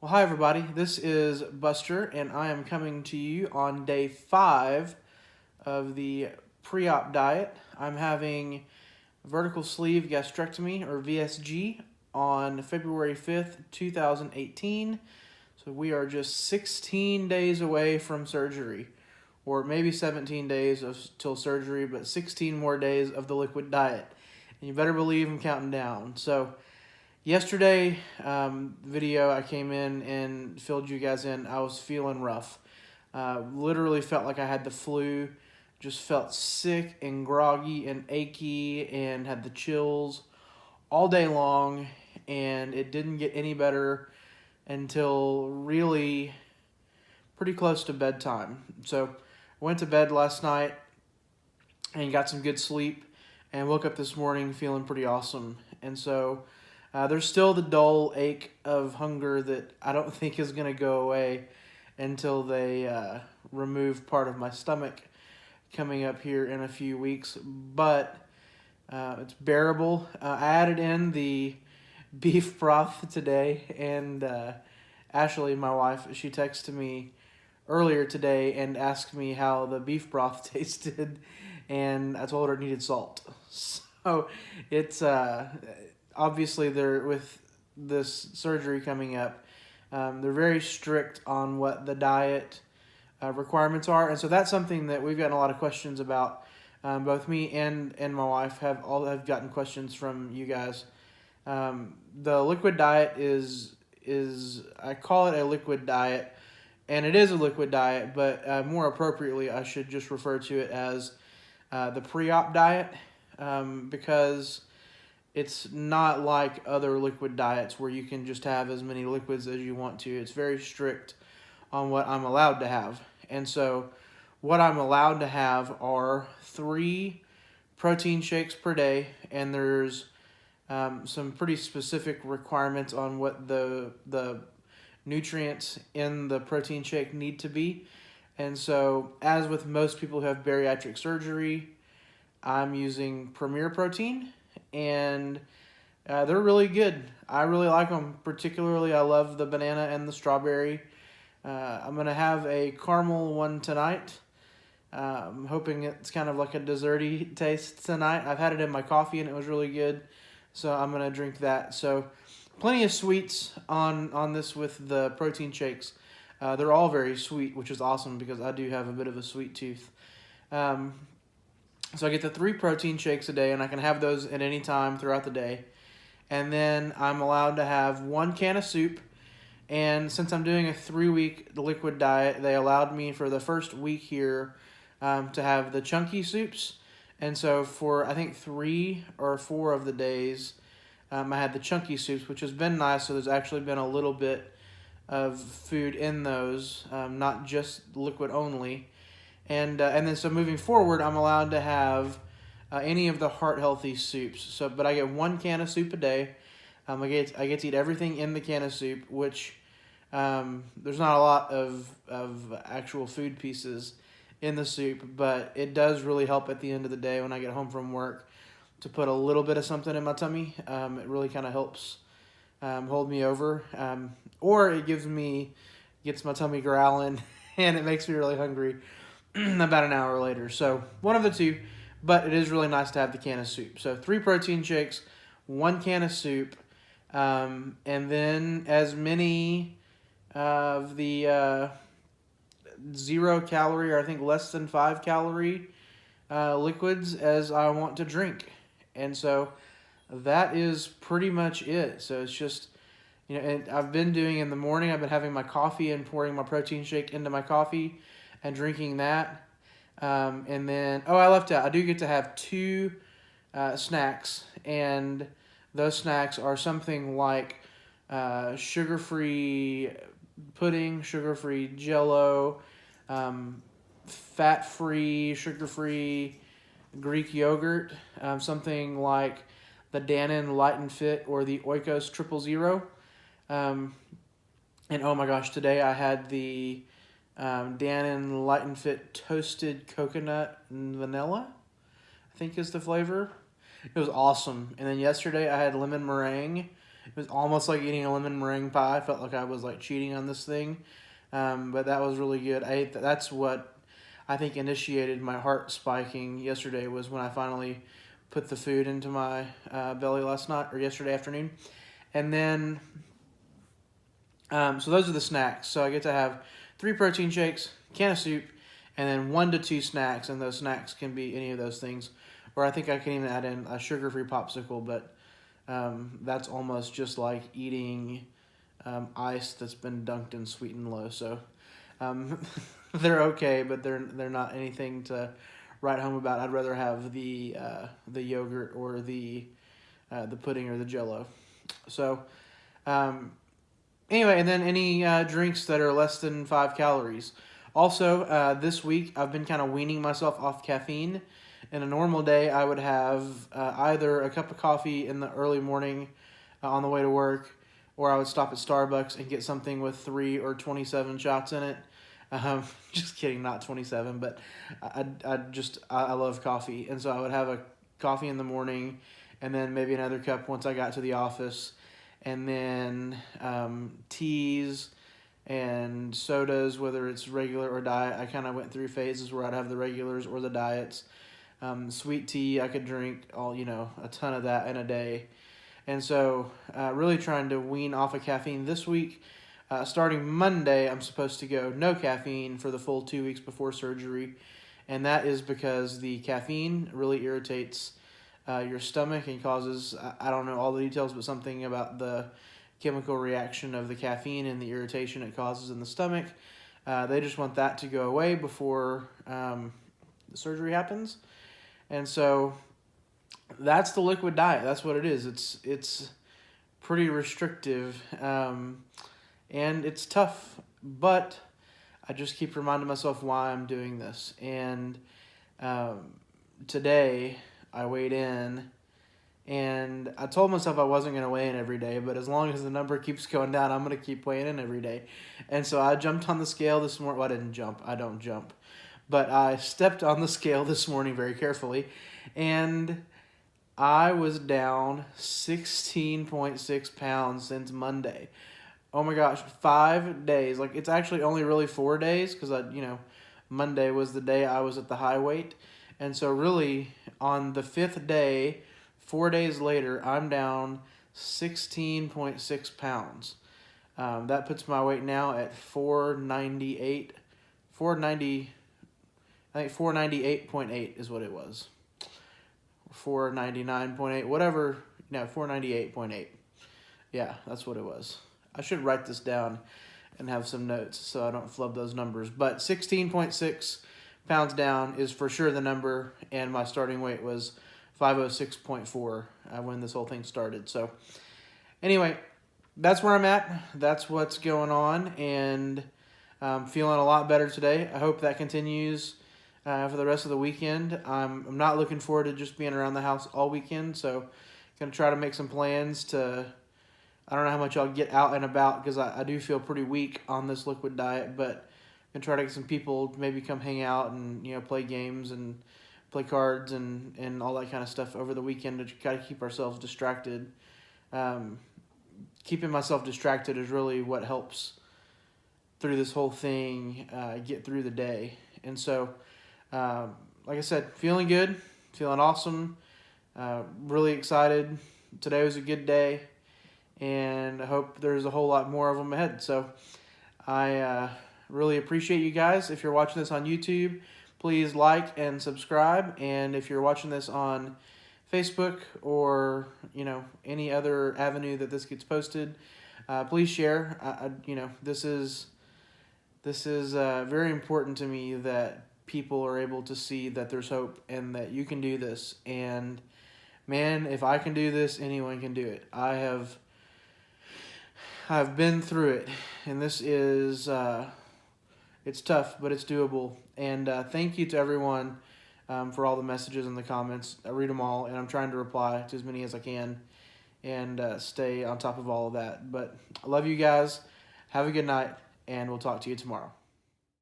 Well, hi everybody. This is Buster, and I am coming to you on day 5 of the pre-op diet. I'm having vertical sleeve gastrectomy, or VSG, on February 5th, 2018. So we are just 16 days away from surgery, or maybe 17 days till surgery, but 16 more days of the liquid diet. And you better believe I'm counting down. So yesterday video I came in and filled you guys in. I was feeling rough. Literally felt like I had the flu. Just felt sick and groggy and achy and had the chills all day long, and it didn't get any better until really pretty close to bedtime. So I went to bed last night and got some good sleep and woke up this morning feeling pretty awesome. And so there's still the dull ache of hunger that I don't think is going to go away until they remove part of my stomach coming up here in a few weeks. But it's bearable. I added in the beef broth today, and Ashley, my wife, she texted me earlier today and asked me how the beef broth tasted, and I told her it needed salt. So it's obviously they're with this surgery coming up. They're very strict on what the diet requirements are, and so that's something that we've gotten a lot of questions about. Both me and my wife have gotten questions from you guys. The liquid diet is I call it a liquid diet, and it is a liquid diet, but more appropriately I should just refer to it as the pre-op diet, because it's not like other liquid diets where you can just have as many liquids as you want to. It's very strict on what I'm allowed to have. And so what I'm allowed to have are 3 protein shakes per day, and there's some pretty specific requirements on what the nutrients in the protein shake need to be. And so, as with most people who have bariatric surgery, I'm using Premier Protein, and they're really good. I really like them. Particularly, I love the banana and the strawberry. I'm going to have a caramel one tonight. I'm hoping it's kind of like a desserty taste tonight. I've had it in my coffee, and it was really good, so I'm going to drink that. So plenty of sweets on this with the protein shakes. They're all very sweet, which is awesome because I do have a bit of a sweet tooth. So I get the 3 protein shakes a day, and I can have those at any time throughout the day. And then I'm allowed to have 1 can of soup. And since I'm doing a 3-week liquid diet, they allowed me for the first week here to have the chunky soups. And so for, I think, 3 or 4 of the days, I had the chunky soups, which has been nice. So there's actually been a little bit of food in those, not just liquid only. And then so moving forward, I'm allowed to have any of the heart-healthy soups. So, but I get 1 can of soup a day. I get to eat everything in the can of soup, which there's not a lot of actual food pieces in the soup, but it does really help at the end of the day when I get home from work to put a little bit of something in my tummy. It really kind of helps hold me over, or it gets my tummy growling, and it makes me really hungry about an hour later. So one of the two, but it is really nice to have the can of soup. So 3 protein shakes, 1 can of soup, and then as many of the 0 calorie, or I think less than 5 calorie liquids as I want to drink. And so that is pretty much it. So it's just, and I've been doing in the morning, I've been having my coffee and pouring my protein shake into my coffee and drinking that. And then, I left out, I do get to have 2 snacks, and those snacks are something like sugar-free pudding, sugar-free Jell-O, fat-free, sugar-free Greek yogurt, something like the Dannon Light and Fit or the Oikos 000. And oh my gosh, today I had the Dannon Light and Fit toasted coconut and vanilla, I think is the flavor. It was awesome. And then yesterday I had lemon meringue It was almost like eating a lemon meringue pie. I felt like I was like cheating on this thing, but that was really good. I ate that's what I think initiated my heart spiking yesterday, was when I finally put the food into my belly last night, or yesterday afternoon. And then, so those are the snacks. So I get to have 3 protein shakes, can of soup, and then 1 to 2 snacks. And those snacks can be any of those things. Or I think I can even add in a sugar-free popsicle, but that's almost just like eating ice that's been dunked in Sweet and Low. So they're okay, but they're not anything to write home about. I'd rather have the yogurt or the pudding or the Jello. So anyway, and then any drinks that are less than 5 calories. Also, this week I've been kind of weaning myself off caffeine. In a normal day, I would have either a cup of coffee in the early morning on the way to work, or I would stop at Starbucks and get something with 3 or 27 shots in it. Just kidding, not 27, but I love coffee. And so I would have a coffee in the morning, and then maybe another cup once I got to the office, and then teas and sodas, whether it's regular or diet. I kind of went through phases where I'd have the regulars or the diets. Sweet tea, I could drink a ton of that in a day. And so really trying to wean off of caffeine this week. Starting Monday, I'm supposed to go no caffeine for the full 2 weeks before surgery. And that is because the caffeine really irritates your stomach and causes, I don't know all the details, but something about the chemical reaction of the caffeine and the irritation it causes in the stomach. They just want that to go away before the surgery happens. And so that's the liquid diet. That's what it is. It's pretty restrictive, and it's tough, but I just keep reminding myself why I'm doing this. And today I weighed in, and I told myself I wasn't going to weigh in every day, but as long as the number keeps going down, I'm going to keep weighing in every day. And so I jumped on the scale this morning. Well, I didn't jump. I don't jump. But I stepped on the scale this morning very carefully, and I was down 16.6 pounds since Monday. Oh my gosh, 5 days. Like, it's actually only really 4 days, because Monday was the day I was at the high weight. And so really, on the 5th day, 4 days later, I'm down 16.6 pounds. That puts my weight now at 498.8 is what it was. 499.8, whatever. No, 498.8. Yeah, that's what it was. I should write this down and have some notes so I don't flub those numbers. But 16.6 pounds down is for sure the number, and my starting weight was 506.4 when this whole thing started. So anyway, that's where I'm at. That's what's going on, and I'm feeling a lot better today. I hope that continues for the rest of the weekend. I'm not looking forward to just being around the house all weekend, so going to try to make some plans to, I don't know how much I'll get out and about, because I do feel pretty weak on this liquid diet, but I'm going to try to get some people to maybe come hang out and play games and play cards and all that kind of stuff over the weekend to try to keep ourselves distracted. Keeping myself distracted is really what helps through this whole thing, get through the day. And so, like I said, feeling good, feeling awesome, really excited. Today was a good day, and I hope there's a whole lot more of them ahead. So I really appreciate you guys. If you're watching this on YouTube, please like and subscribe. And if you're watching this on Facebook or any other avenue that this gets posted, please share. This is very important to me that people are able to see that there's hope and that you can do this. And man, if I can do this, anyone can do it. I've been through it, and this is it's tough, but it's doable. And thank you to everyone for all the messages and the comments. I read them all, and I'm trying to reply to as many as I can and stay on top of all of that. But I love you guys. Have a good night, and we'll talk to you tomorrow.